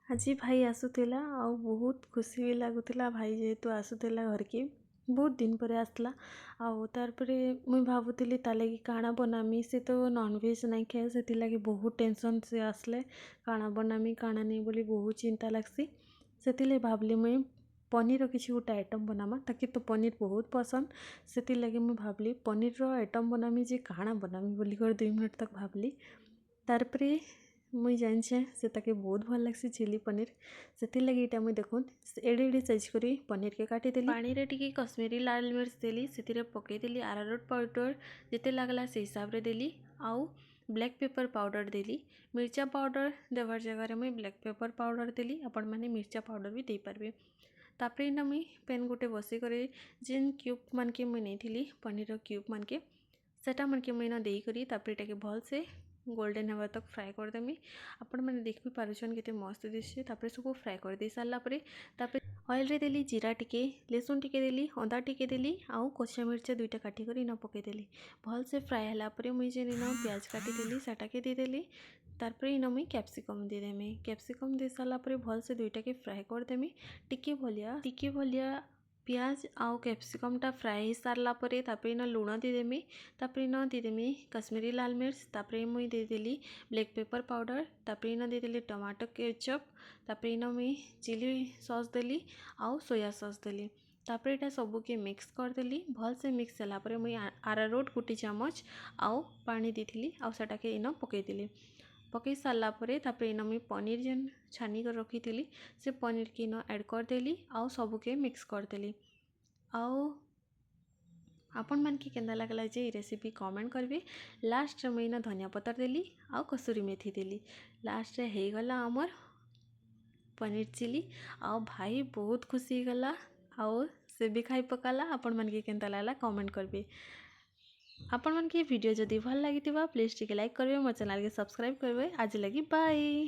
आज भाई आसुला आ बहुत खुशी भी लगुला भाई जेहेतु आसुला घर की बहुत दिन पर आसला आरपरे मुई भावुली ता लगी काଣା बनामी से तो नॉनवेज नहीं खाए से लगी बहुत टेंशन से आसले काଣା बनामी काଣା नहीं बोली बहुत चिंता लगसी से भावली मुई पनीर किसी गोटे आइटम बनामा ताकि तो पनीर बहुत पसंद से लगी मुई भावली पनीर आइटम बनामी जे काଣା बनामी बोली 2 मिनट तक भावली तारपरे मुई जाने से ताके बहुत भल लगसी चिली पनीर से लगी इटा मुई देखुन एडे एडे साइज करी पनीर के काटिदेली पानी रे टिके कश्मीरी लाल मिर्च देली से पकईदेली अरारोट पाउडर जिते लगला से हिसाब रे देली आउ ब्लैक पेपर पाउडर देली मिर्चा पाउडर देवार जगह मुई ब्लैक पेपर पाउडर देली आपण माने मिर्चा पाउडर भी दे पारबे तापरे इना मुई पेन गोटे बसी करे जेन क्यूब मानके मुई नहीं पनीर क्यूब मानके सेटा मानके मुई ना देई करी तापरे इटाके भल से गोल्डन हवा तक फ्राए करदेमी आपण मैंने देख भी पारुछन केते मस्त दिशे तापरे सबको फ्राए कर दे सारा परे तापरे ऑयल रे देली जीरा टिके लहसुन टिके देली अदा टिके देली आउ कच्चा मिर्चा दुईटा काटी कर ना पकई देली भल से फ्राए हला परे मुई जे ना प्याज काटी देली सेटा के दे देली तारपरे इना मुई कैप्सिकम दे देमी कैप्सिकम दे सारा परे भल से दुईटा के फ्राए कर देमी टिके भलिया प्याज आउ कैप्सिकम टा फ्राए हो सारा परे तापरे ना लुण देदेमी तापरे ना देदेमी कश्मीरी लाल मिर्च तापरे मुई देदेली ब्लैक पेपर पाउडर तापरे ना देदेली टमाटो केचप तापरे ना मुई चिली सॉस देली आउ सोया सॉस देली तापरे इटा सबू के मिक्स करदेली भल से मिक्स होला परे मुई अरारोट गोटे चामच आउ पानी देथिली आउ सेटा के इना पकईदेली पकई सारा परे तापरे इना मुई पनीर जेन छानी कर रखी थी से पनीर के इना ऐड करदेली आउ सबू के मिक्स करदेली आउ आपण मन के केंदा लगला जे रेसिपी कमेंट करबे लास्ट मुई ना धनिया पत्तर देली आउ कसूरी मेथी देली लास्ट रे हे गला हमर पनीर चिली आउ भाई बहुत खुशी गला आउ से भी खाई पकाला आपण मन के केंदा लागला कमेंट करबे आपण मन के वीडियो जदी भल लागितिबा प्लीज टिके लाइक करबे मोर चैनल के सब्सक्राइब करबे आज लगी बाय।